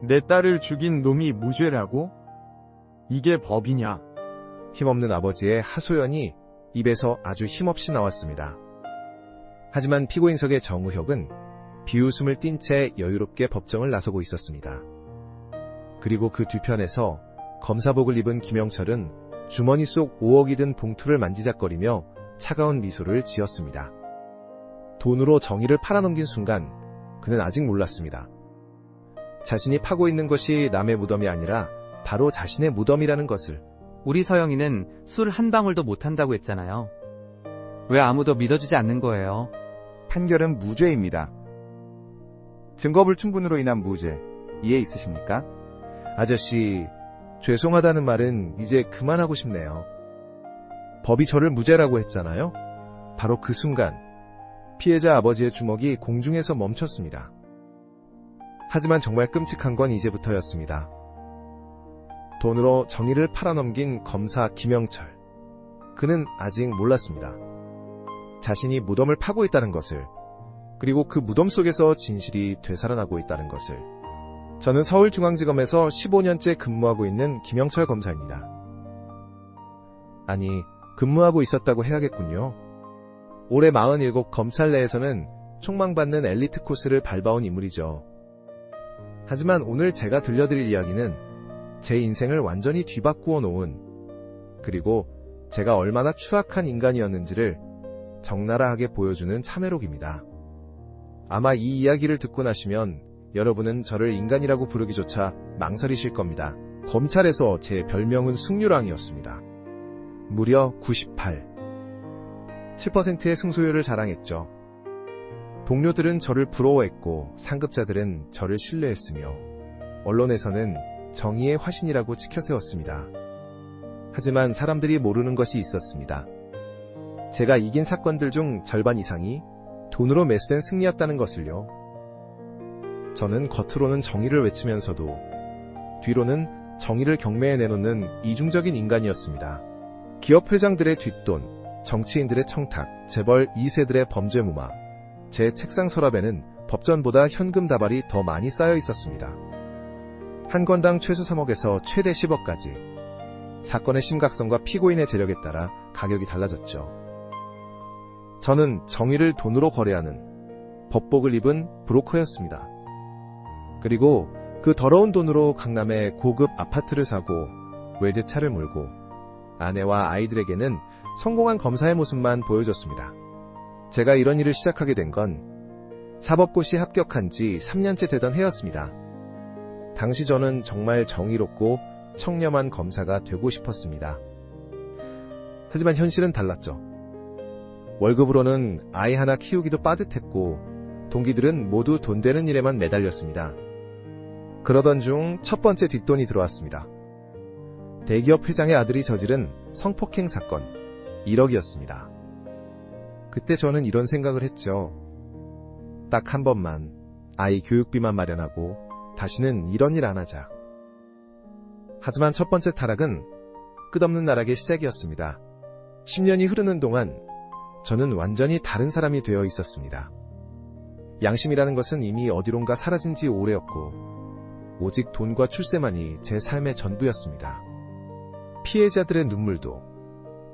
내 딸을 죽인 놈이 무죄라고? 이게 법이냐? 힘없는 아버지의 하소연이 입에서 아주 힘없이 나왔습니다. 하지만 피고인석의 정우혁은 비웃음을 띤 채 여유롭게 법정을 나서고 있었습니다. 그리고 그 뒤편에서 검사복을 입은 김영철은 주머니 속 5억이 든 봉투를 만지작거리며 차가운 미소를 지었습니다. 돈으로 정의를 팔아넘긴 순간 그는 아직 몰랐습니다. 자신이 파고 있는 것이 남의 무덤이 아니라 바로 자신의 무덤이라는 것을. 우리 서영이는 술 한 방울도 못한다고 했잖아요. 왜 아무도 믿어주지 않는 거예요? 판결은 무죄입니다. 증거불충분으로 인한 무죄, 이해 있으십니까? 아저씨, 죄송하다는 말은 이제 그만하고 싶네요. 법이 저를 무죄라고 했잖아요. 바로 그 순간 피해자 아버지의 주먹이 공중에서 멈췄습니다. 하지만 정말 끔찍한 건 이제부터였습니다. 돈으로 정의를 팔아넘긴 검사 김영철. 그는 아직 몰랐습니다. 자신이 무덤을 파고 있다는 것을, 그리고 그 무덤 속에서 진실이 되살아나고 있다는 것을. 저는 서울중앙지검에서 15년째 근무하고 있는 김영철 검사입니다. 아니, 근무하고 있었다고 해야겠군요. 올해 47 검찰 내에서는 촉망받는 엘리트 코스를 밟아온 인물이죠. 하지만 오늘 제가 들려드릴 이야기는 제 인생을 완전히 뒤바꾸어 놓은, 그리고 제가 얼마나 추악한 인간이었는지를 적나라하게 보여주는 참회록입니다. 아마 이 이야기를 듣고 나시면 여러분은 저를 인간이라고 부르기조차 망설이실 겁니다. 검찰에서 제 별명은 승류랑이었습니다. 무려 98. 7%의 승소율을 자랑했죠. 동료들은 저를 부러워했고 상급자들은 저를 신뢰했으며 언론에서는 정의의 화신이라고 치켜세웠습니다. 하지만 사람들이 모르는 것이 있었습니다. 제가 이긴 사건들 중 절반 이상이 돈으로 매수된 승리였다는 것을요. 저는 겉으로는 정의를 외치면서도 뒤로는 정의를 경매에 내놓는 이중적인 인간이었습니다. 기업 회장들의 뒷돈, 정치인들의 청탁, 재벌 2세들의 범죄 무마, 제 책상 서랍에는 법전보다 현금 다발이 더 많이 쌓여 있었습니다. 한 건당 최소 3억에서 최대 10억까지. 사건의 심각성과 피고인의 재력에 따라 가격이 달라졌죠. 저는 정의를 돈으로 거래하는 법복을 입은 브로커였습니다. 그리고 그 더러운 돈으로 강남에 고급 아파트를 사고 외제차를 몰고 아내와 아이들에게는 성공한 검사의 모습만 보여줬습니다. 제가 이런 일을 시작하게 된 건 사법고시 합격한 지 3년째 되던 해였습니다. 당시 저는 정말 정의롭고 청렴한 검사가 되고 싶었습니다. 하지만 현실은 달랐죠. 월급으로는 아이 하나 키우기도 빠듯했고 동기들은 모두 돈 되는 일에만 매달렸습니다. 그러던 중 첫 번째 뒷돈이 들어왔습니다. 대기업 회장의 아들이 저지른 성폭행 사건 1억이었습니다. 그때 저는 이런 생각을 했죠. 딱 한 번만 아이 교육비만 마련하고 다시는 이런 일 안 하자. 하지만 첫 번째 타락은 끝없는 나락의 시작이었습니다. 10년이 흐르는 동안 저는 완전히 다른 사람이 되어 있었습니다. 양심이라는 것은 이미 어디론가 사라진 지 오래였고 오직 돈과 출세만이 제 삶의 전부였습니다. 피해자들의 눈물도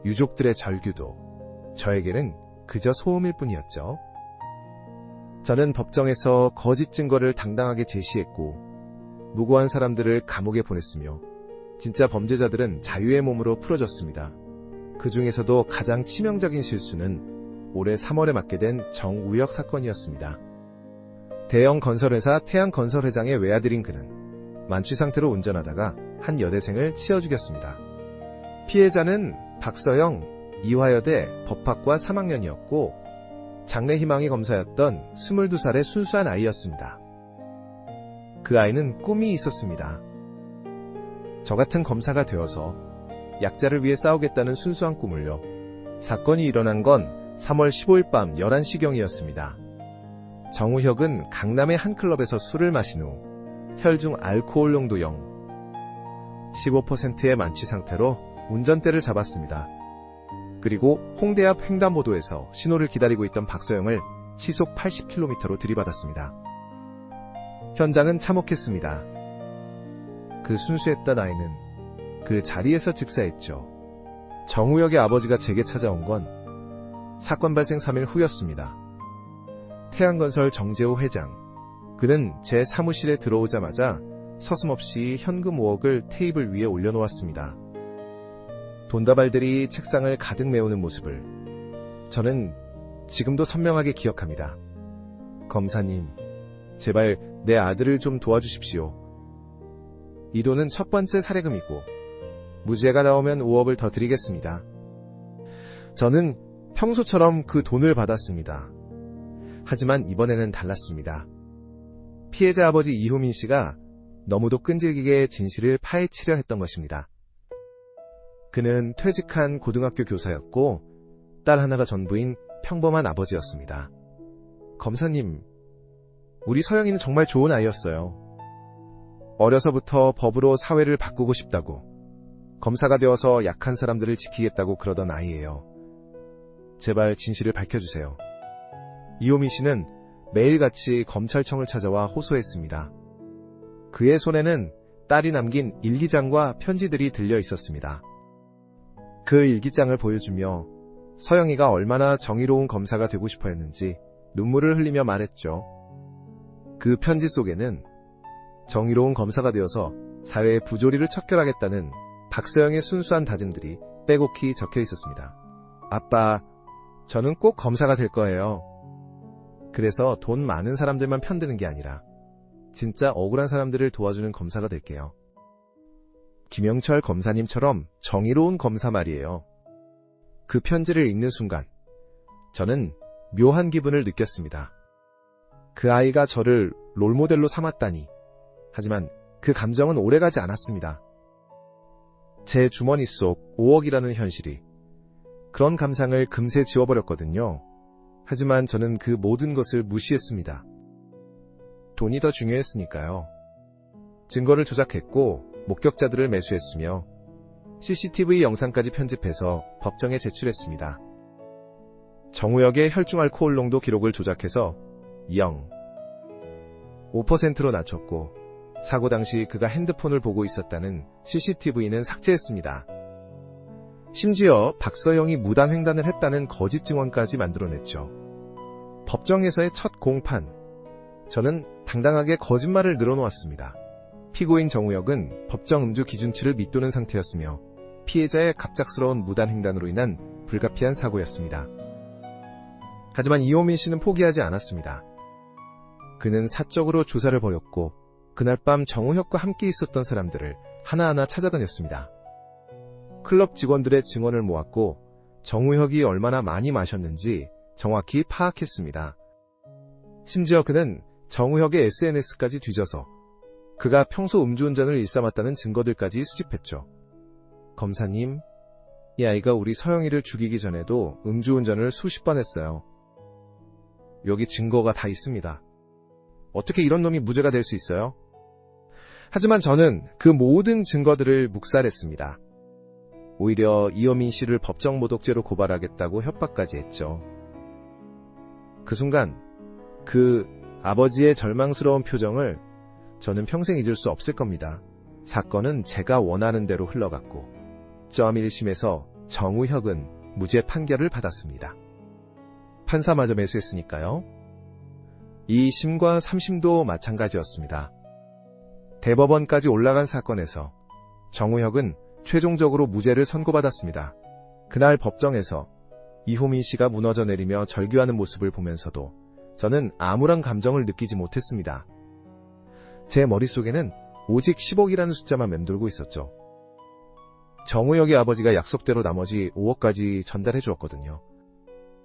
유족들의 절규도 저에게는 그저 소음일 뿐이었죠. 저는 법정에서 거짓 증거를 당당하게 제시했고 무고한 사람들을 감옥에 보냈으며 진짜 범죄자들은 자유의 몸으로 풀어줬습니다. 그 중에서도 가장 치명적인 실수는 올해 3월에 맡게 된 정우혁 사건이었습니다. 대형 건설회사 태양건설회장의 외아들인 그는 만취 상태로 운전하다가 한 여대생을 치어 죽였습니다. 피해자는 박서영, 이화여대 법학과 3학년이었고 장래희망의 검사였던 22살의 순수한 아이였습니다. 그 아이는 꿈이 있었습니다. 저 같은 검사가 되어서 약자를 위해 싸우겠다는 순수한 꿈을요. 사건이 일어난 건 3월 15일 밤 11시경이었습니다. 정우혁은 강남의 한 클럽에서 술을 마신 후 혈중 알코올 농도 15%의 만취 상태로 운전대를 잡았습니다. 그리고 홍대 앞 횡단보도에서 신호를 기다리고 있던 박서영을 시속 80km로 들이받았습니다. 현장은 참혹했습니다. 그 순수했던 아이는 그 자리에서 즉사했죠. 정우혁의 아버지가 제게 찾아온 건 사건 발생 3일 후였습니다. 태양건설 정재호 회장. 그는 제 사무실에 들어오자마자 서슴없이 현금 5억을 테이블 위에 올려놓았습니다. 돈다발들이 책상을 가득 메우는 모습을 저는 지금도 선명하게 기억합니다. 검사님, 제발 내 아들을 좀 도와주십시오. 이 돈은 첫 번째 사례금이고 무죄가 나오면 5억을 더 드리겠습니다. 저는 평소처럼 그 돈을 받았습니다. 하지만 이번에는 달랐습니다. 피해자 아버지 이효민 씨가 너무도 끈질기게 진실을 파헤치려 했던 것입니다. 그는 퇴직한 고등학교 교사였고 딸 하나가 전부인 평범한 아버지였습니다. 검사님, 우리 서영이는 정말 좋은 아이였어요. 어려서부터 법으로 사회를 바꾸고 싶다고, 검사가 되어서 약한 사람들을 지키겠다고 그러던 아이예요. 제발 진실을 밝혀주세요. 이효민 씨는 매일같이 검찰청을 찾아와 호소했습니다. 그의 손에는 딸이 남긴 일기장과 편지들이 들려 있었습니다. 그 일기장을 보여주며 서영이가 얼마나 정의로운 검사가 되고 싶어 했는지 눈물을 흘리며 말했죠. 그 편지 속에는 정의로운 검사가 되어서 사회의 부조리를 척결하겠다는 박서영의 순수한 다짐들이 빼곡히 적혀 있었습니다. 아빠, 저는 꼭 검사가 될 거예요. 그래서 돈 많은 사람들만 편드는 게 아니라 진짜 억울한 사람들을 도와주는 검사가 될게요. 김영철 검사님처럼 정의로운 검사 말이에요. 그 편지를 읽는 순간 저는 묘한 기분을 느꼈습니다. 그 아이가 저를 롤모델로 삼았다니. 하지만 그 감정은 오래가지 않았습니다. 제 주머니 속 5억이라는 현실이 그런 감상을 금세 지워버렸거든요. 하지만 저는 그 모든 것을 무시했습니다. 돈이 더 중요했으니까요. 증거를 조작했고 목격자들을 매수했으며 CCTV 영상까지 편집해서 법정에 제출했습니다. 정우혁의 혈중 알코올 농도 기록을 조작해서 5%로 낮췄고 사고 당시 그가 핸드폰을 보고 있었다는 CCTV는 삭제했습니다. 심지어 박서영이 무단횡단을 했다는 거짓 증언까지 만들어냈죠. 법정에서의 첫 공판. 저는 당당하게 거짓말을 늘어놓았습니다. 피고인 정우혁은 법정 음주 기준치를 밑도는 상태였으며 피해자의 갑작스러운 무단횡단으로 인한 불가피한 사고였습니다. 하지만 이효민 씨는 포기하지 않았습니다. 그는 사적으로 조사를 벌였고 그날 밤 정우혁과 함께 있었던 사람들을 하나하나 찾아다녔습니다. 클럽 직원들의 증언을 모았고 정우혁이 얼마나 많이 마셨는지 정확히 파악했습니다. 심지어 그는 정우혁의 SNS까지 뒤져서 그가 평소 음주운전을 일삼았다는 증거들까지 수집했죠. 검사님, 이 아이가 우리 서영이를 죽이기 전에도 음주운전을 수십 번 했어요. 여기 증거가 다 있습니다. 어떻게 이런 놈이 무죄가 될 수 있어요? 하지만 저는 그 모든 증거들을 묵살했습니다. 오히려 이효민 씨를 법정 모독죄로 고발하겠다고 협박까지 했죠. 그 순간 그 아버지의 절망스러운 표정을 저는 평생 잊을 수 없을 겁니다. 사건은 제가 원하는 대로 흘러갔고 점 1심에서 정우혁은 무죄 판결을 받았습니다. 판사마저 매수했으니까요. 2심과 3심도 마찬가지였습니다. 대법원까지 올라간 사건에서 정우혁은 최종적으로 무죄를 선고받았습니다. 그날 법정에서 이효민 씨가 무너져 내리며 절규하는 모습을 보면서도 저는 아무런 감정을 느끼지 못했습니다. 제 머릿속에는 오직 10억이라는 숫자만 맴돌고 있었죠. 정우혁의 아버지가 약속대로 나머지 5억까지 전달해 주었거든요.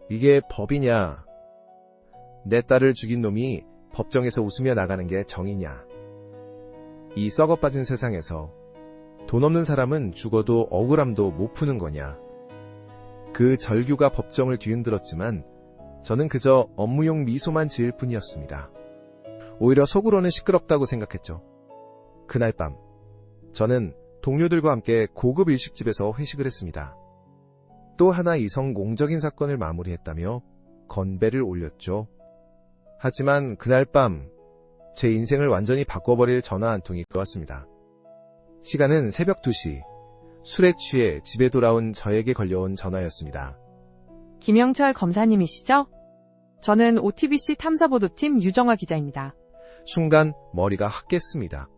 이게 법이냐? 내 딸을 죽인 놈이 법정에서 웃으며 나가는 게 정이냐? 이 썩어빠진 세상에서 돈 없는 사람은 죽어도 억울함도 못 푸는 거냐? 그 절규가 법정을 뒤흔들었지만 저는 그저 업무용 미소만 지을 뿐이었습니다. 오히려 속으로는 시끄럽다고 생각했죠. 그날 밤 저는 동료들과 함께 고급 일식집에서 회식을 했습니다. 또 하나 이성공적인 사건을 마무리했다며 건배를 올렸죠. 하지만 그날 밤 제 인생을 완전히 바꿔버릴 전화 한 통이 왔습니다. 시간은 새벽 2시. 술에 취해 집에 돌아온 저에게 걸려온 전화였습니다. 김영철 검사님이시죠? 저는 OTBC 탐사보도팀 유정화 기자입니다. 순간 머리가 확 깼습니다.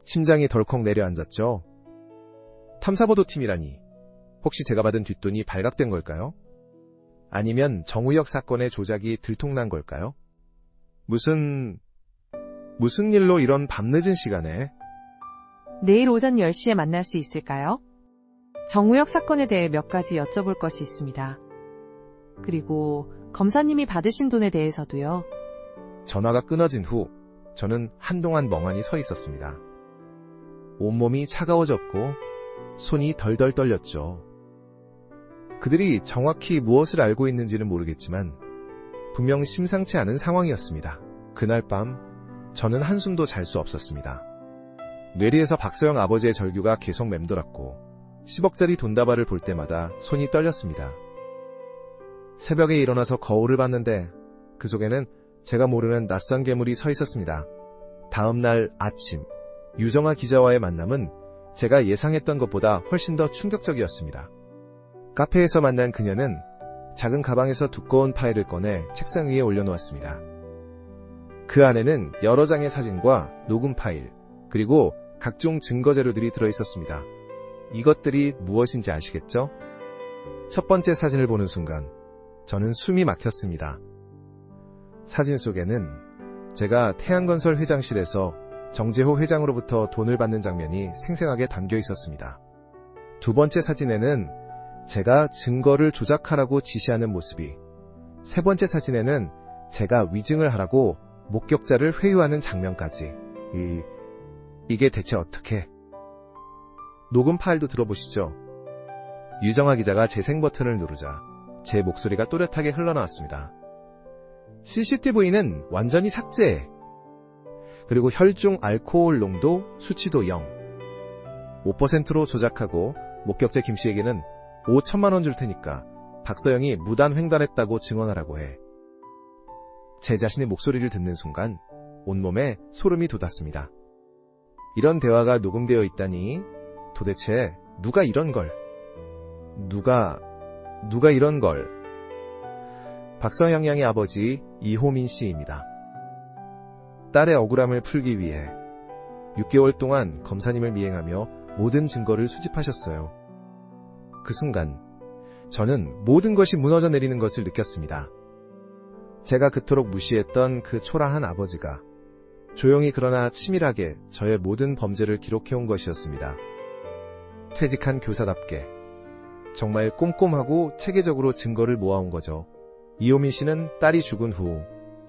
심장이 덜컥 내려앉았죠. 탐사보도팀이라니. 혹시 제가 받은 뒷돈이 발각된 걸까요? 아니면 정우혁 사건의 조작이 들통난 걸까요? 무슨 일로 이런 밤늦은 시간에? 내일 오전 10시에 만날 수 있을까요? 정우혁 사건에 대해 몇 가지 여쭤볼 것이 있습니다. 그리고 검사님이 받으신 돈에 대해서도요. 전화가 끊어진 후 저는 한동안 멍하니 서 있었습니다. 온몸이 차가워졌고 손이 덜덜 떨렸죠. 그들이 정확히 무엇을 알고 있는지는 모르겠지만 분명 심상치 않은 상황이었습니다. 그날 밤 저는 한숨도 잘 수 없었습니다. 뇌리에서 박서영 아버지의 절규가 계속 맴돌았고 10억짜리 돈다발을 볼 때마다 손이 떨렸습니다. 새벽에 일어나서 거울을 봤는데 그 속에는 제가 모르는 낯선 괴물이 서 있었습니다. 다음 날 아침, 유정화 기자와의 만남은 제가 예상했던 것보다 훨씬 더 충격적이었습니다. 카페에서 만난 그녀는 작은 가방에서 두꺼운 파일을 꺼내 책상 위에 올려놓았습니다. 그 안에는 여러 장의 사진과 녹음 파일, 그리고 각종 증거 자료들이 들어있었습니다. 이것들이 무엇인지 아시겠죠? 첫 번째 사진을 보는 순간 저는 숨이 막혔습니다. 사진 속에는 제가 태양건설 회장실에서 정재호 회장으로부터 돈을 받는 장면이 생생하게 담겨 있었습니다. 두 번째 사진에는 제가 증거를 조작하라고 지시하는 모습이, 세 번째 사진에는 제가 위증을 하라고 목격자를 회유하는 장면까지. 이게 대체 어떻게? 녹음 파일도 들어보시죠. 유정화 기자가 재생 버튼을 누르자 제 목소리가 또렷하게 흘러나왔습니다. CCTV는 완전히 삭제. 그리고 혈중 알코올 농도 수치도 0. 5%로 조작하고 목격자 김씨에게는 5천만 원 줄 테니까 박서영이 무단 횡단했다고 증언하라고 해. 제 자신의 목소리를 듣는 순간 온몸에 소름이 돋았습니다. 이런 대화가 녹음되어 있다니 도대체 누가 이런 걸? 누가 이런 걸? 박서영 양의 아버지 이호민 씨입니다. 딸의 억울함을 풀기 위해 6개월 동안 검사님을 미행하며 모든 증거를 수집하셨어요. 그 순간 저는 모든 것이 무너져 내리는 것을 느꼈습니다. 제가 그토록 무시했던 그 초라한 아버지가 조용히 그러나 치밀하게 저의 모든 범죄를 기록해온 것이었습니다. 퇴직한 교사답게 정말 꼼꼼하고 체계적으로 증거를 모아온 거죠. 이호민 씨는 딸이 죽은 후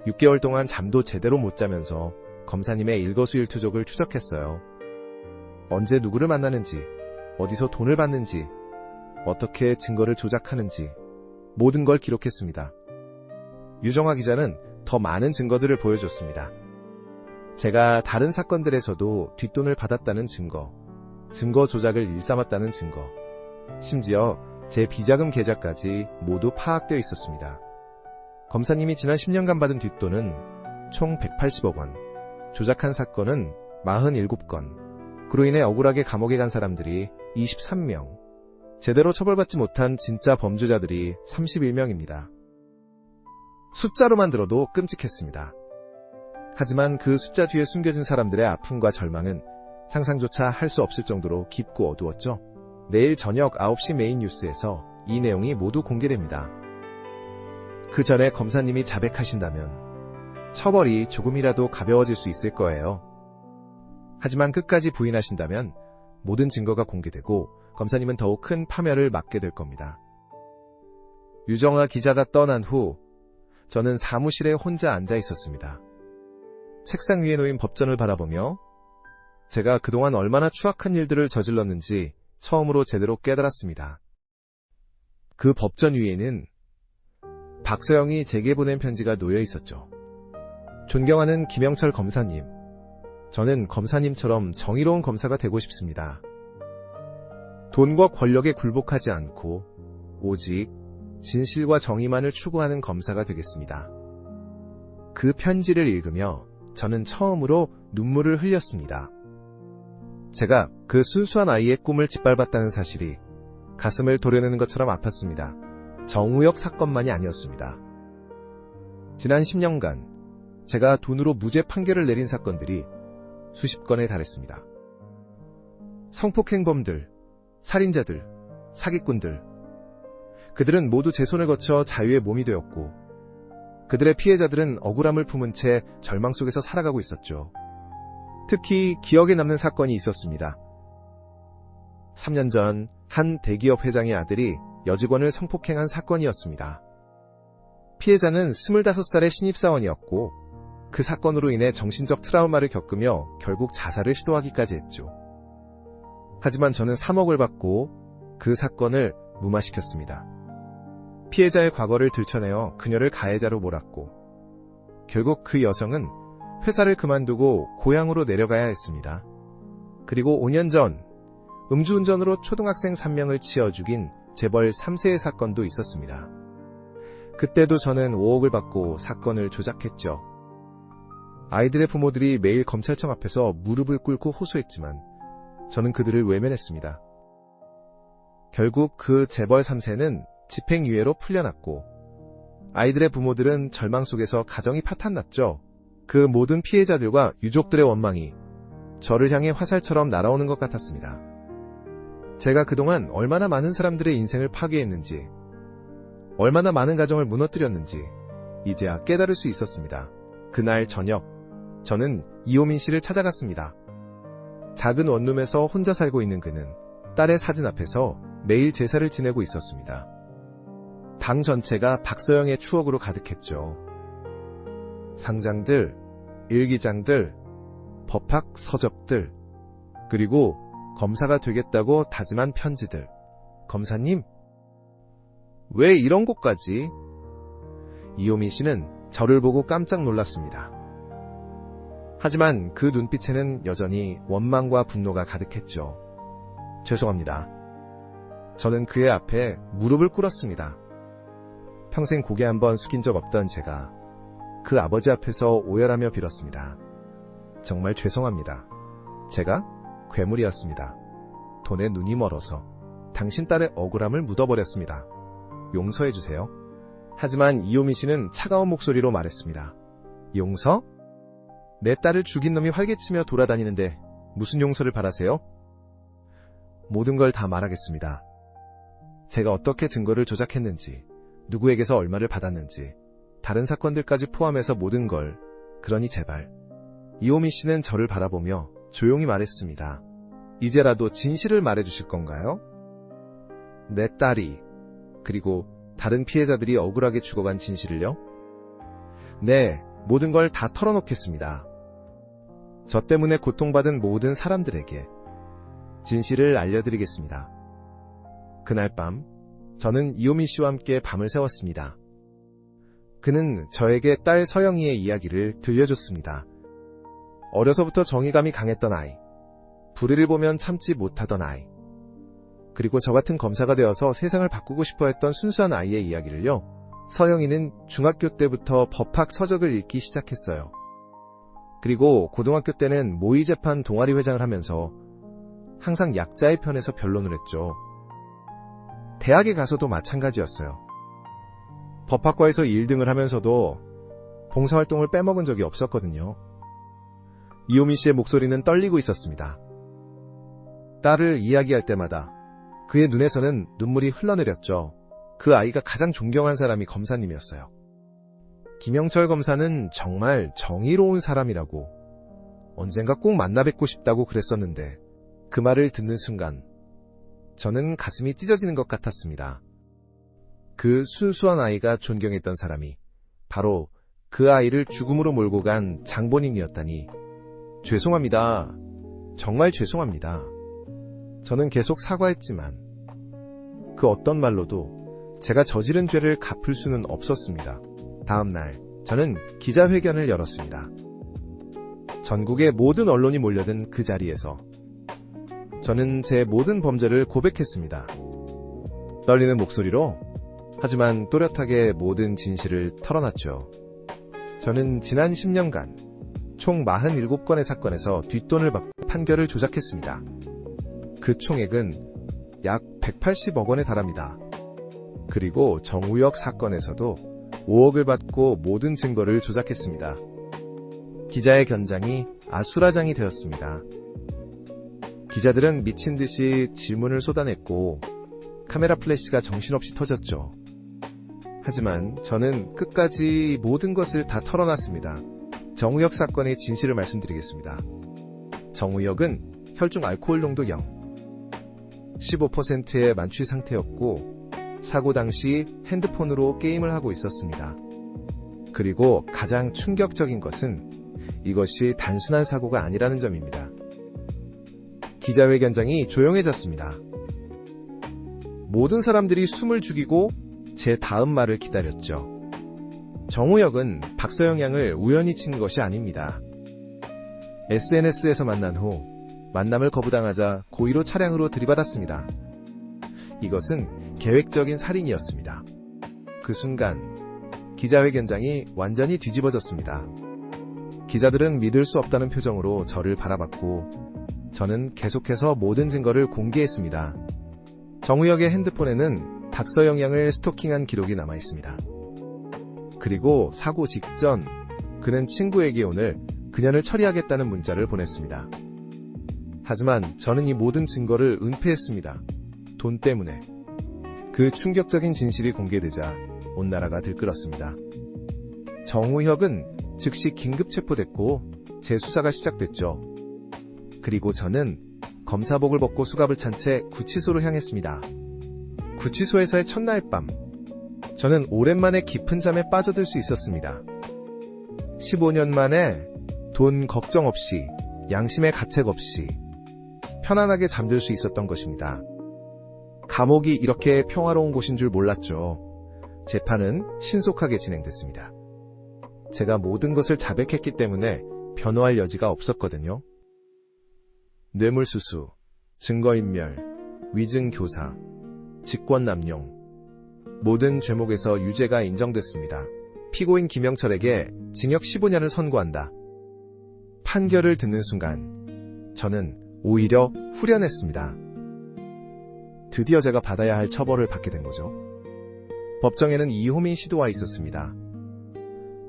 6개월 동안 잠도 제대로 못 자면서 검사님의 일거수일투족을 추적했어요. 언제 누구를 만나는지, 어디서 돈을 받는지, 어떻게 증거를 조작하는지 모든 걸 기록했습니다. 유정화 기자는 더 많은 증거들을 보여줬습니다. 제가 다른 사건들에서도 뒷돈을 받았다는 증거, 증거 조작을 일삼았다는 증거, 심지어 제 비자금 계좌까지 모두 파악되어 있었습니다. 검사님이 지난 10년간 받은 뒷돈은 총 180억 원, 조작한 사건은 47건, 그로 인해 억울하게 감옥에 간 사람들이 23명, 제대로 처벌받지 못한 진짜 범죄자들이 31명입니다. 숫자로만 들어도 끔찍했습니다. 하지만 그 숫자 뒤에 숨겨진 사람들의 아픔과 절망은 상상조차 할 수 없을 정도로 깊고 어두웠죠. 내일 저녁 9시 메인 뉴스에서 이 내용이 모두 공개됩니다. 그 전에 검사님이 자백하신다면 처벌이 조금이라도 가벼워질 수 있을 거예요. 하지만 끝까지 부인하신다면 모든 증거가 공개되고 검사님은 더욱 큰 파멸을 맞게 될 겁니다. 유정화 기자가 떠난 후 저는 사무실에 혼자 앉아 있었습니다. 책상 위에 놓인 법전을 바라보며 제가 그동안 얼마나 추악한 일들을 저질렀는지 처음으로 제대로 깨달았습니다. 그 법전 위에는 박서영이 제게 보낸 편지가 놓여 있었죠. 존경하는 김영철 검사님, 저는 검사님처럼 정의로운 검사가 되고 싶습니다. 돈과 권력에 굴복하지 않고 오직 진실과 정의만을 추구하는 검사가 되겠습니다. 그 편지를 읽으며 저는 처음으로 눈물을 흘렸습니다. 제가 그 순수한 아이의 꿈을 짓밟았다는 사실이 가슴을 도려내는 것처럼 아팠습니다. 정우혁 사건만이 아니었습니다. 지난 10년간 제가 돈으로 무죄 판결을 내린 사건들이 수십 건에 달했습니다. 성폭행범들, 살인자들, 사기꾼들, 그들은 모두 제 손을 거쳐 자유의 몸이 되었고 그들의 피해자들은 억울함을 품은 채 절망 속에서 살아가고 있었죠. 특히 기억에 남는 사건이 있었습니다. 3년 전 한 대기업 회장의 아들이 여직원을 성폭행한 사건이었습니다. 피해자는 25살의 신입사원이었고 그 사건으로 인해 정신적 트라우마를 겪으며 결국 자살을 시도하기까지 했죠. 하지만 저는 3억을 받고 그 사건을 무마시켰습니다. 피해자의 과거를 들춰내어 그녀를 가해자로 몰았고 결국 그 여성은 회사를 그만두고 고향으로 내려가야 했습니다. 그리고 5년 전 음주운전으로 초등학생 3명을 치어 죽인 재벌 3세의 사건도 있었습니다. 그때도 저는 5억을 받고 사건을 조작했죠. 아이들의 부모들이 매일 검찰청 앞에서 무릎을 꿇고 호소했지만 저는 그들을 외면했습니다. 결국 그 재벌 3세는 집행유예로 풀려났고 아이들의 부모들은 절망 속에서 가정이 파탄났죠. 그 모든 피해자들과 유족들의 원망이 저를 향해 화살처럼 날아오는 것 같았습니다. 제가 그동안 얼마나 많은 사람들의 인생을 파괴했는지, 얼마나 많은 가정을 무너뜨렸는지 이제야 깨달을 수 있었습니다. 그날 저녁, 저는 이호민 씨를 찾아갔습니다. 작은 원룸에서 혼자 살고 있는 그는 딸의 사진 앞에서 매일 제사를 지내고 있었습니다. 방 전체가 박서영의 추억으로 가득했죠. 상장들, 일기장들, 법학 서적들, 그리고 검사가 되겠다고 다짐한 편지들. 검사님, 왜 이런 곳까지? 이호민 씨는 저를 보고 깜짝 놀랐습니다. 하지만 그 눈빛에는 여전히 원망과 분노가 가득했죠. 죄송합니다. 저는 그의 앞에 무릎을 꿇었습니다. 평생 고개 한번 숙인 적 없던 제가 그 아버지 앞에서 오열하며 빌었습니다. 정말 죄송합니다. 제가 괴물이었습니다. 돈에 눈이 멀어서 당신 딸의 억울함을 묻어버렸습니다. 용서해주세요. 하지만 이호민 씨는 차가운 목소리로 말했습니다. 용서? 내 딸을 죽인 놈이 활개치며 돌아다니는데 무슨 용서를 바라세요? 모든 걸 다 말하겠습니다. 제가 어떻게 증거를 조작했는지, 누구에게서 얼마를 받았는지, 다른 사건들까지 포함해서 모든 걸. 그러니 제발. 이호민 씨는 저를 바라보며 조용히 말했습니다. 이제라도 진실을 말해주실 건가요? 내 딸이, 그리고 다른 피해자들이 억울하게 죽어간 진실을요? 네, 모든 걸 다 털어놓겠습니다. 저 때문에 고통받은 모든 사람들에게 진실을 알려드리겠습니다. 그날 밤, 저는 이호민 씨와 함께 밤을 새웠습니다. 그는 저에게 딸 서영이의 이야기를 들려줬습니다. 어려서부터 정의감이 강했던 아이, 불의를 보면 참지 못하던 아이, 그리고 저 같은 검사가 되어서 세상을 바꾸고 싶어 했던 순수한 아이의 이야기를요. 서영이는 중학교 때부터 법학 서적을 읽기 시작했어요. 그리고 고등학교 때는 모의재판 동아리 회장을 하면서 항상 약자의 편에서 변론을 했죠. 대학에 가서도 마찬가지였어요. 법학과에서 1등을 하면서도 봉사활동을 빼먹은 적이 없었거든요. 이호민 씨의 목소리는 떨리고 있었습니다. 딸을 이야기할 때마다 그의 눈에서는 눈물이 흘러내렸죠. 그 아이가 가장 존경한 사람이 검사님이었어요. 김영철 검사는 정말 정의로운 사람이라고, 언젠가 꼭 만나 뵙고 싶다고 그랬었는데 그 말을 듣는 순간 저는 가슴이 찢어지는 것 같았습니다. 그 순수한 아이가 존경했던 사람이 바로 그 아이를 죽음으로 몰고 간 장본인이었다니. 죄송합니다. 정말 죄송합니다. 저는 계속 사과했지만 그 어떤 말로도 제가 저지른 죄를 갚을 수는 없었습니다. 다음 날 저는 기자회견을 열었습니다. 전국의 모든 언론이 몰려든 그 자리에서 저는 제 모든 범죄를 고백했습니다. 떨리는 목소리로, 하지만 또렷하게 모든 진실을 털어놨죠. 저는 지난 10년간 총 47건의 사건에서 뒷돈을 받고 판결을 조작했습니다. 그 총액은 약 180억 원에 달합니다. 그리고 정우혁 사건에서도 5억을 받고 모든 증거를 조작했습니다. 기자의 견장이 아수라장이 되었습니다. 기자들은 미친 듯이 질문을 쏟아냈고 카메라 플래시가 정신없이 터졌죠. 하지만 저는 끝까지 모든 것을 다 털어놨습니다. 정우혁 사건의 진실을 말씀드리겠습니다. 정우혁은 혈중 알코올 농도 0, 15%의 만취 상태였고 사고 당시 핸드폰으로 게임을 하고 있었습니다. 그리고 가장 충격적인 것은 이것이 단순한 사고가 아니라는 점입니다. 기자회견장이 조용해졌습니다. 모든 사람들이 숨을 죽이고 제 다음 말을 기다렸죠. 정우혁은 박서영 양을 우연히 친 것이 아닙니다. SNS에서 만난 후 만남을 거부당하자 고의로 차량으로 들이받았습니다. 이것은 계획적인 살인이었습니다. 그 순간 기자회견장이 완전히 뒤집어졌습니다. 기자들은 믿을 수 없다는 표정으로 저를 바라봤고 저는 계속해서 모든 증거를 공개했습니다. 정우혁의 핸드폰에는 박서영 양을 스토킹한 기록이 남아있습니다. 그리고 사고 직전 그는 친구에게 오늘 그녀를 처리하겠다는 문자를 보냈습니다. 하지만 저는 이 모든 증거를 은폐했습니다. 돈 때문에. 그 충격적인 진실이 공개되자 온 나라가 들끓었습니다. 정우혁은 즉시 긴급 체포됐고 재수사가 시작됐죠. 그리고 저는 검사복을 벗고 수갑을 찬 채 구치소로 향했습니다. 구치소에서의 첫날 밤, 저는 오랜만에 깊은 잠에 빠져들 수 있었습니다. 15년 만에 돈 걱정 없이, 양심의 가책 없이 편안하게 잠들 수 있었던 것입니다. 감옥이 이렇게 평화로운 곳인 줄 몰랐죠. 재판은 신속하게 진행됐습니다. 제가 모든 것을 자백했기 때문에 변호할 여지가 없었거든요. 뇌물수수, 증거인멸, 위증교사, 직권남용, 모든 죄목에서 유죄가 인정됐습니다. 피고인 김영철에게 징역 15년을 선고한다. 판결을 듣는 순간 저는 오히려 후련했습니다. 드디어 제가 받아야 할 처벌을 받게 된 거죠. 법정에는 이호민 씨도 와 있었습니다.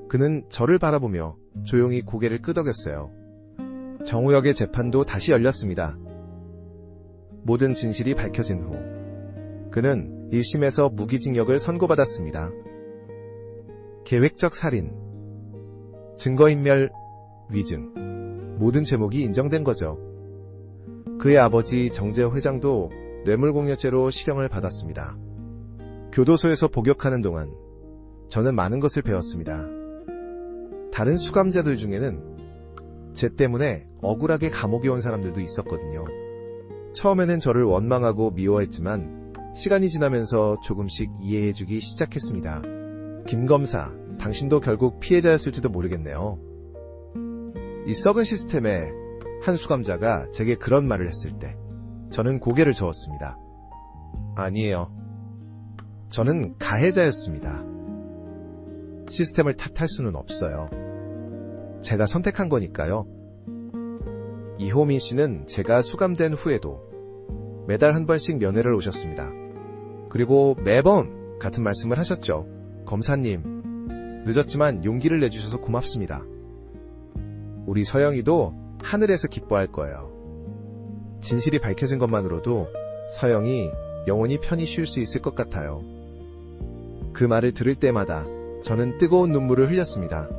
그는 저를 바라보며 조용히 고개를 끄덕였어요. 정우혁의 재판도 다시 열렸습니다. 모든 진실이 밝혀진 후 그는 1심에서 무기징역을 선고받았습니다. 계획적 살인, 증거인멸, 위증, 모든 죄목이 인정된 거죠. 그의 아버지 정재호 회장도 뇌물공여죄로 실형을 받았습니다. 교도소에서 복역하는 동안 저는 많은 것을 배웠습니다. 다른 수감자들 중에는 제 때문에 억울하게 감옥에 온 사람들도 있었거든요. 처음에는 저를 원망하고 미워했지만 시간이 지나면서 조금씩 이해해주기 시작했습니다. 김 검사, 당신도 결국 피해자였을지도 모르겠네요. 이 썩은 시스템에 한 수감자가 제게 그런 말을 했을 때 저는 고개를 저었습니다. 아니에요. 저는 가해자였습니다. 시스템을 탓할 수는 없어요. 제가 선택한 거니까요. 이호민 씨는 제가 수감된 후에도 매달 한 번씩 면회를 오셨습니다. 그리고 매번 같은 말씀을 하셨죠. 검사님, 늦었지만 용기를 내주셔서 고맙습니다. 우리 서영이도 하늘에서 기뻐할 거예요. 진실이 밝혀진 것만으로도 서영이 영원히 편히 쉴 수 있을 것 같아요. 그 말을 들을 때마다 저는 뜨거운 눈물을 흘렸습니다.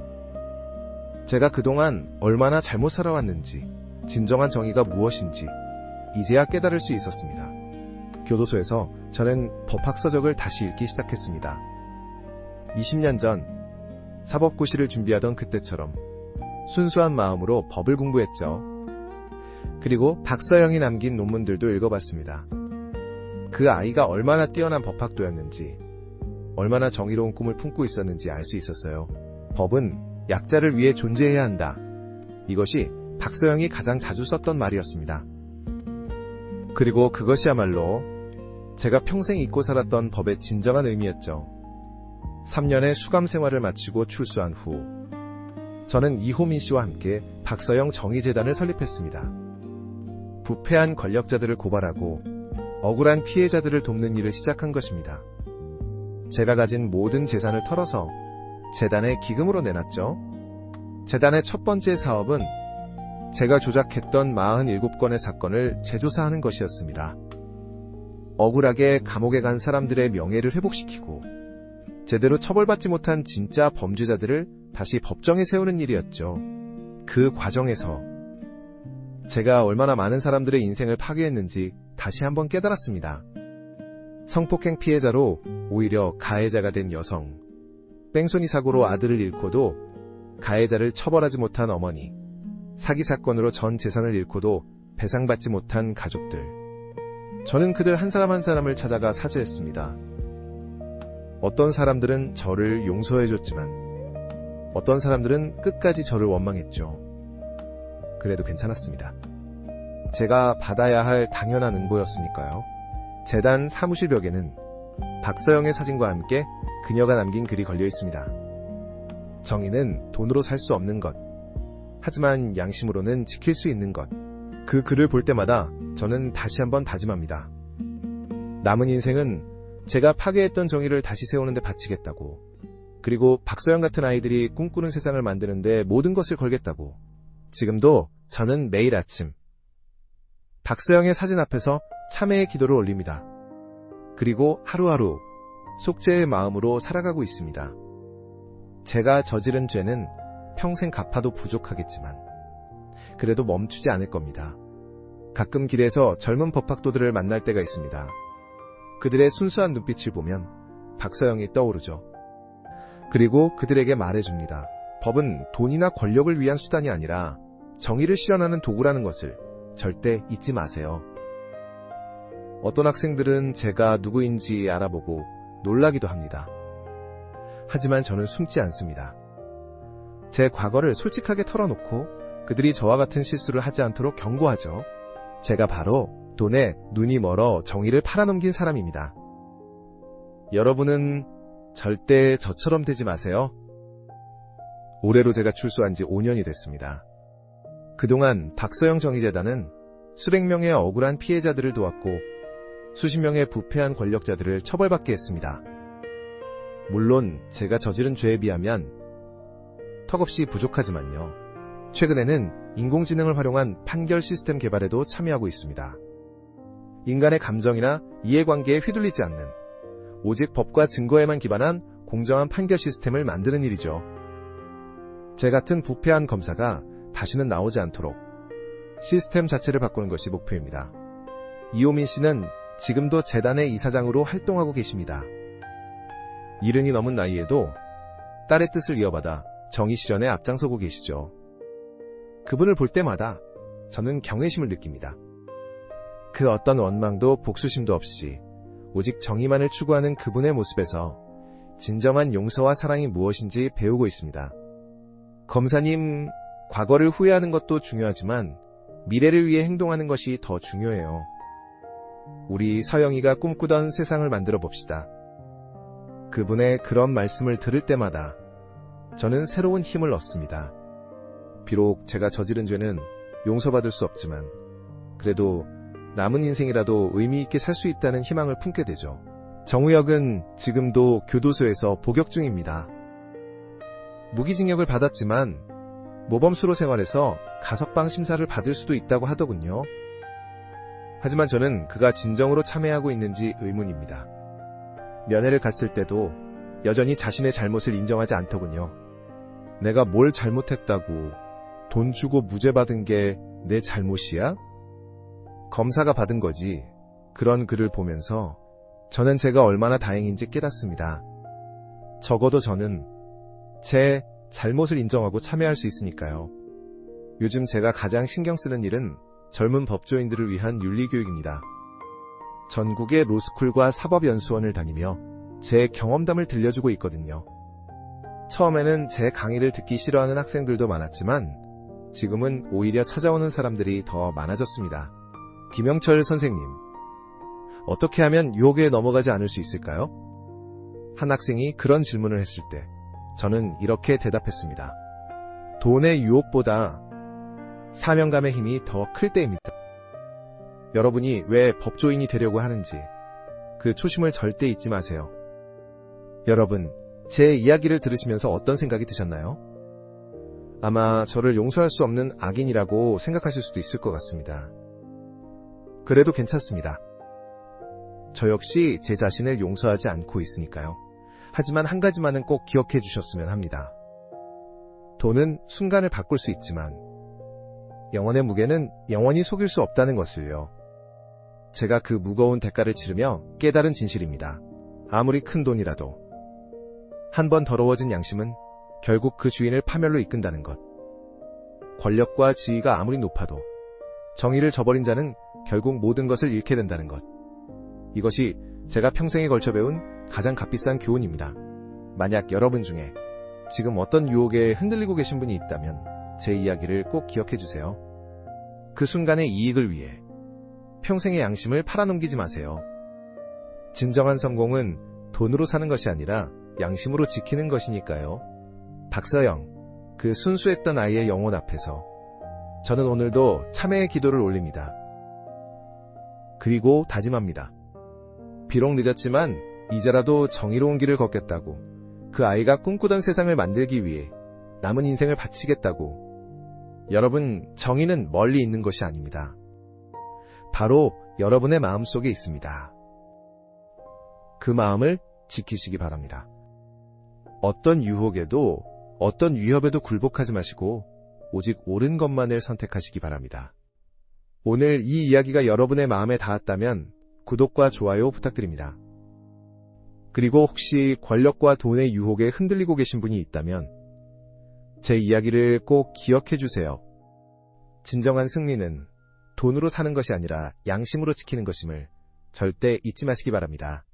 제가 그동안 얼마나 잘못 살아왔는지, 진정한 정의가 무엇인지 이제야 깨달을 수 있었습니다. 교도소에서 저는 법학서적을 다시 읽기 시작했습니다. 20년 전 사법고시를 준비하던 그때처럼 순수한 마음으로 법을 공부했죠. 그리고 박서영이 남긴 논문들도 읽어봤습니다. 그 아이가 얼마나 뛰어난 법학도였는지, 얼마나 정의로운 꿈을 품고 있었는지 알 수 있었어요. 법은 약자를 위해 존재해야 한다. 이것이 박서영이 가장 자주 썼던 말이었습니다. 그리고 그것이야말로 제가 평생 잊고 살았던 법의 진정한 의미였죠. 3년의 수감 생활을 마치고 출소한 후 저는 이호민 씨와 함께 박서영 정의재단을 설립했습니다. 부패한 권력자들을 고발하고 억울한 피해자들을 돕는 일을 시작한 것입니다. 제가 가진 모든 재산을 털어서 재단에 기금으로 내놨죠. 재단의 첫 번째 사업은 제가 조작했던 47건의 사건을 재조사하는 것이었습니다. 억울하게 감옥에 간 사람들의 명예를 회복시키고 제대로 처벌받지 못한 진짜 범죄자들을 다시 법정에 세우는 일이었죠. 그 과정에서 제가 얼마나 많은 사람들의 인생을 파괴했는지 다시 한번 깨달았습니다. 성폭행 피해자로 오히려 가해자가 된 여성, 뺑소니 사고로 아들을 잃고도 가해자를 처벌하지 못한 어머니, 사기 사건으로 전 재산을 잃고도 배상받지 못한 가족들. 저는 그들 한 사람 한 사람을 찾아가 사죄했습니다. 어떤 사람들은 저를 용서해줬지만 어떤 사람들은 끝까지 저를 원망했죠. 그래도 괜찮았습니다. 제가 받아야 할 당연한 응보였으니까요. 재단 사무실 벽에는 박서영의 사진과 함께 그녀가 남긴 글이 걸려 있습니다. 정의는 돈으로 살 수 없는 것. 하지만 양심으로는 지킬 수 있는 것. 그 글을 볼 때마다 저는 다시 한번 다짐합니다. 남은 인생은 제가 파괴했던 정의를 다시 세우는 데 바치겠다고. 그리고 박서영 같은 아이들이 꿈꾸는 세상을 만드는데 모든 것을 걸겠다고. 지금도 저는 매일 아침 박서영의 사진 앞에서 참회의 기도를 올립니다. 그리고 하루하루 속죄의 마음으로 살아가고 있습니다. 제가 저지른 죄는 평생 갚아도 부족하겠지만 그래도 멈추지 않을 겁니다. 가끔 길에서 젊은 법학도들을 만날 때가 있습니다. 그들의 순수한 눈빛을 보면 박서영이 떠오르죠. 그리고 그들에게 말해줍니다. 법은 돈이나 권력을 위한 수단이 아니라 정의를 실현하는 도구라는 것을 절대 잊지 마세요. 어떤 학생들은 제가 누구인지 알아보고 놀라기도 합니다. 하지만 저는 숨지 않습니다. 제 과거를 솔직하게 털어놓고 그들이 저와 같은 실수를 하지 않도록 경고하죠. 제가 바로 돈에 눈이 멀어 정의를 팔아넘긴 사람입니다. 여러분은 절대 저처럼 되지 마세요. 올해로 제가 출소한 지 5년이 됐습니다. 그동안 박서영 정의재단은 수백 명의 억울한 피해자들을 도왔고 수십 명의 부패한 권력자들을 처벌받게 했습니다. 물론 제가 저지른 죄에 비하면 턱없이 부족하지만요. 최근에는 인공지능을 활용한 판결 시스템 개발에도 참여하고 있습니다. 인간의 감정이나 이해관계에 휘둘리지 않는 오직 법과 증거에만 기반한 공정한 판결 시스템을 만드는 일이죠. 제 같은 부패한 검사가 다시는 나오지 않도록 시스템 자체를 바꾸는 것이 목표입니다. 이호민 씨는 지금도 재단의 이사장으로 활동하고 계십니다. 70이 넘은 나이에도 딸의 뜻을 이어받아 정의 실현에 앞장서고 계시죠. 그분을 볼 때마다 저는 경외심을 느낍니다. 그 어떤 원망도 복수심도 없이 오직 정의만을 추구하는 그분의 모습에서 진정한 용서와 사랑이 무엇인지 배우고 있습니다. 검사님, 과거를 후회하는 것도 중요하지만 미래를 위해 행동하는 것이 더 중요해요. 우리 서영이가 꿈꾸던 세상을 만들어 봅시다. 그분의 그런 말씀을 들을 때마다 저는 새로운 힘을 얻습니다. 비록 제가 저지른 죄는 용서받을 수 없지만 그래도 남은 인생이라도 의미 있게 살 수 있다는 희망을 품게 되죠. 정우혁은 지금도 교도소에서 복역 중입니다. 무기징역을 받았지만 모범수로 생활해서 가석방 심사를 받을 수도 있다고 하더군요. 하지만 저는 그가 진정으로 참회하고 있는지 의문입니다. 면회를 갔을 때도 여전히 자신의 잘못을 인정하지 않더군요. 내가 뭘 잘못했다고 돈 주고 무죄 받은 게 내 잘못이야? 검사가 받은 거지. 그런 글을 보면서 저는 제가 얼마나 다행인지 깨닫습니다. 적어도 저는 제 잘못을 인정하고 참여할 수 있으니까요. 요즘 제가 가장 신경 쓰는 일은 젊은 법조인들을 위한 윤리교육입니다. 전국의 로스쿨과 사법연수원을 다니며 제 경험담을 들려주고 있거든요. 처음에는 제 강의를 듣기 싫어하는 학생들도 많았지만 지금은 오히려 찾아오는 사람들이 더 많아졌습니다. 김영철 선생님, 어떻게 하면 유혹에 넘어가지 않을 수 있을까요? 한 학생이 그런 질문을 했을 때 저는 이렇게 대답했습니다. 돈의 유혹보다 사명감의 힘이 더 클 때입니다. 여러분이 왜 법조인이 되려고 하는지 그 초심을 절대 잊지 마세요. 여러분, 제 이야기를 들으시면서 어떤 생각이 드셨나요? 아마 저를 용서할 수 없는 악인이라고 생각하실 수도 있을 것 같습니다. 그래도 괜찮습니다. 저 역시 제 자신을 용서하지 않고 있으니까요. 하지만 한 가지만은 꼭 기억해 주셨으면 합니다. 돈은 순간을 바꿀 수 있지만 영혼의 무게는 영원히 속일 수 없다는 것을요. 제가 그 무거운 대가를 치르며 깨달은 진실입니다. 아무리 큰 돈이라도 한 번 더러워진 양심은 결국 그 주인을 파멸로 이끈다는 것. 권력과 지위가 아무리 높아도 정의를 저버린 자는 결국 모든 것을 잃게 된다는 것. 이것이 제가 평생에 걸쳐 배운 가장 값비싼 교훈입니다. 만약 여러분 중에 지금 어떤 유혹에 흔들리고 계신 분이 있다면 제 이야기를 꼭 기억해 주세요. 그 순간의 이익을 위해 평생의 양심을 팔아넘기지 마세요. 진정한 성공은 돈으로 사는 것이 아니라 양심으로 지키는 것이니까요. 박서영, 그 순수했던 아이의 영혼 앞에서 저는 오늘도 참회의 기도를 올립니다. 그리고 다짐합니다. 비록 늦었지만 이제라도 정의로운 길을 걷겠다고, 그 아이가 꿈꾸던 세상을 만들기 위해 남은 인생을 바치겠다고. 여러분, 정의는 멀리 있는 것이 아닙니다. 바로 여러분의 마음속에 있습니다. 그 마음을 지키시기 바랍니다. 어떤 유혹에도 어떤 위협에도 굴복하지 마시고 오직 옳은 것만을 선택하시기 바랍니다. 오늘 이 이야기가 여러분의 마음에 닿았다면 구독과 좋아요 부탁드립니다. 그리고 혹시 권력과 돈의 유혹에 흔들리고 계신 분이 있다면 제 이야기를 꼭 기억해 주세요. 진정한 승리는 돈으로 사는 것이 아니라 양심으로 지키는 것임을 절대 잊지 마시기 바랍니다.